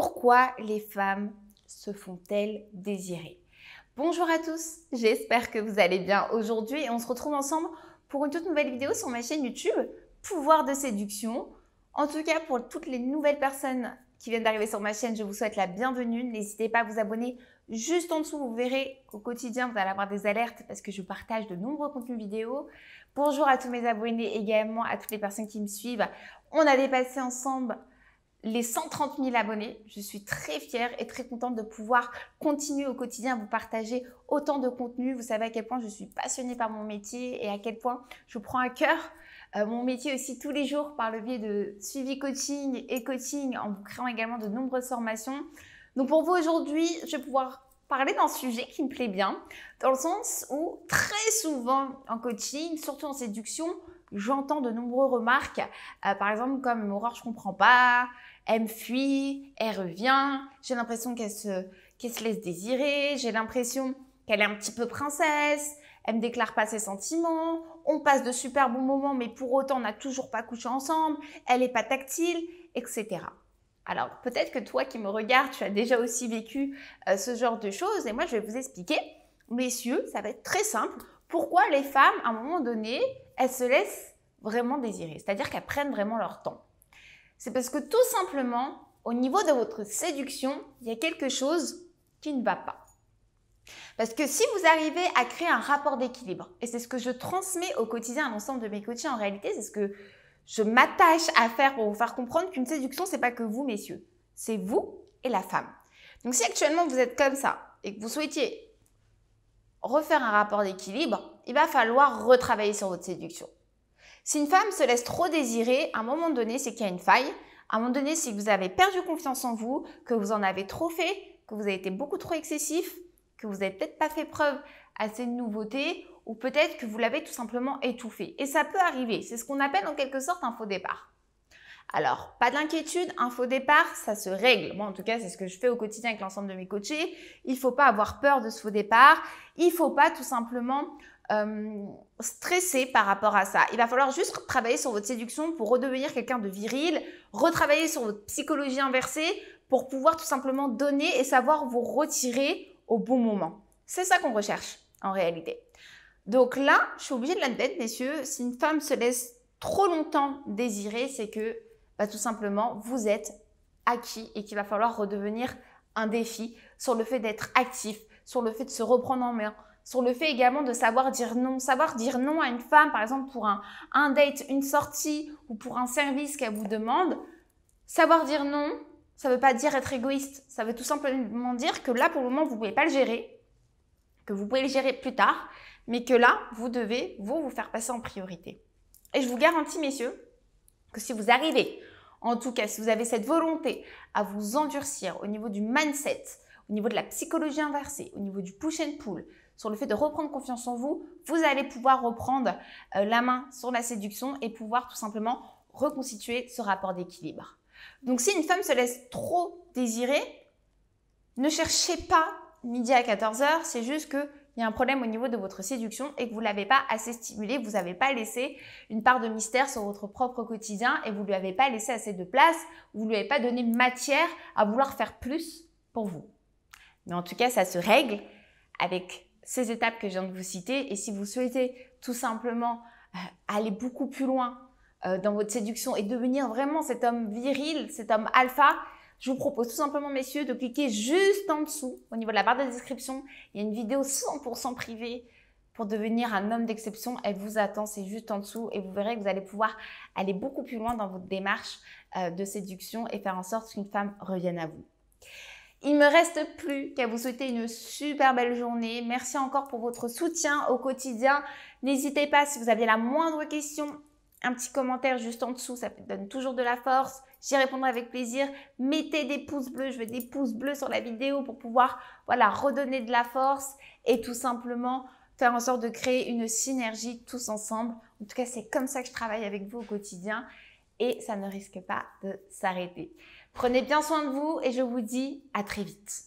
Pourquoi les femmes se font-elles désirer? Bonjour à tous, j'espère que vous allez bien aujourd'hui et on se retrouve ensemble pour une toute nouvelle vidéo sur ma chaîne YouTube Pouvoir de séduction. En tout cas, pour toutes les nouvelles personnes qui viennent d'arriver sur ma chaîne, je vous souhaite la bienvenue. N'hésitez pas à vous abonner juste en dessous. Vous verrez qu'au quotidien, vous allez avoir des alertes parce que je partage de nombreux contenus vidéo. Bonjour à tous mes abonnés, également à toutes les personnes qui me suivent. On a dépassé ensemble les 130 000 abonnés. Je suis très fière et très contente de pouvoir continuer au quotidien à vous partager autant de contenu. Vous savez à quel point je suis passionnée par mon métier et à quel point je prends à cœur mon métier aussi tous les jours par le biais de suivi coaching et coaching en vous créant également de nombreuses formations. Donc pour vous aujourd'hui, je vais pouvoir parler d'un sujet qui me plaît bien dans le sens où très souvent en coaching, surtout en séduction, j'entends de nombreuses remarques, par exemple comme Aurore, je comprends pas, elle me fuit, elle revient, j'ai l'impression qu'elle se laisse désirer, j'ai l'impression qu'elle est un petit peu princesse, elle me déclare pas ses sentiments, on passe de super bons moments mais pour autant on n'a toujours pas couché ensemble, elle n'est pas tactile, etc. Alors peut-être que toi qui me regardes, tu as déjà aussi vécu ce genre de choses et moi je vais vous expliquer, messieurs, ça va être très simple, pourquoi les femmes à un moment donné, elles se laissent vraiment désirer, c'est-à-dire qu'elles prennent vraiment leur temps. C'est parce que tout simplement, au niveau de votre séduction, il y a quelque chose qui ne va pas. Parce que si vous arrivez à créer un rapport d'équilibre, et c'est ce que je transmets au quotidien à l'ensemble de mes coachés en réalité, c'est ce que je m'attache à faire pour vous faire comprendre qu'une séduction, c'est pas que vous, messieurs, c'est vous et la femme. Donc si actuellement vous êtes comme ça et que vous souhaitiez refaire un rapport d'équilibre, il va falloir retravailler sur votre séduction. Si une femme se laisse trop désirer, à un moment donné, c'est qu'il y a une faille. À un moment donné, c'est que vous avez perdu confiance en vous, que vous en avez trop fait, que vous avez été beaucoup trop excessif, que vous n'avez peut-être pas fait preuve assez de nouveauté ou peut-être que vous l'avez tout simplement étouffé. Et ça peut arriver. C'est ce qu'on appelle en quelque sorte un faux départ. Alors, pas d'inquiétude, un faux départ, ça se règle. Moi, en tout cas, c'est ce que je fais au quotidien avec l'ensemble de mes coachés. Il ne faut pas avoir peur de ce faux départ. Il ne faut pas tout simplement stresser par rapport à ça. Il va falloir juste travailler sur votre séduction pour redevenir quelqu'un de viril, retravailler sur votre psychologie inversée pour pouvoir tout simplement donner et savoir vous retirer au bon moment. C'est ça qu'on recherche en réalité. Donc là, je suis obligée de l'admettre, messieurs, si une femme se laisse trop longtemps désirer, c'est que tout simplement, vous êtes acquis et qu'il va falloir redevenir un défi sur le fait d'être actif, sur le fait de se reprendre en main, sur le fait également de savoir dire non à une femme, par exemple pour un date, une sortie ou pour un service qu'elle vous demande. Savoir dire non, ça ne veut pas dire être égoïste, ça veut tout simplement dire que là, pour le moment, vous ne pouvez pas le gérer, que vous pouvez le gérer plus tard, mais que là, vous devez vous faire passer en priorité. Et je vous garantis, messieurs, que si vous arrivez, en tout cas, si vous avez cette volonté à vous endurcir au niveau du mindset, au niveau de la psychologie inversée, au niveau du push and pull, sur le fait de reprendre confiance en vous, vous allez pouvoir reprendre la main sur la séduction et pouvoir tout simplement reconstituer ce rapport d'équilibre. Donc, si une femme se laisse trop désirer, ne cherchez pas midi à 14h, c'est juste qu'il y a un problème au niveau de votre séduction et que vous ne l'avez pas assez stimulé, vous n'avez pas laissé une part de mystère sur votre propre quotidien et vous ne lui avez pas laissé assez de place, vous ne lui avez pas donné matière à vouloir faire plus pour vous. Mais en tout cas, ça se règle avec ces étapes que je viens de vous citer. Et si vous souhaitez tout simplement aller beaucoup plus loin dans votre séduction et devenir vraiment cet homme viril, cet homme alpha, je vous propose tout simplement, messieurs, de cliquer juste en dessous, au niveau de la barre de description. Il y a une vidéo 100% privée pour devenir un homme d'exception. Elle vous attend, c'est juste en dessous. Et vous verrez que vous allez pouvoir aller beaucoup plus loin dans votre démarche de séduction et faire en sorte qu'une femme revienne à vous. Il ne me reste plus qu'à vous souhaiter une super belle journée. Merci encore pour votre soutien au quotidien. N'hésitez pas, si vous avez la moindre question, un petit commentaire juste en dessous, ça donne toujours de la force. J'y répondrai avec plaisir. Mettez des pouces bleus, je veux des pouces bleus sur la vidéo pour pouvoir redonner de la force et tout simplement faire en sorte de créer une synergie tous ensemble. En tout cas, c'est comme ça que je travaille avec vous au quotidien et ça ne risque pas de s'arrêter. Prenez bien soin de vous et je vous dis à très vite.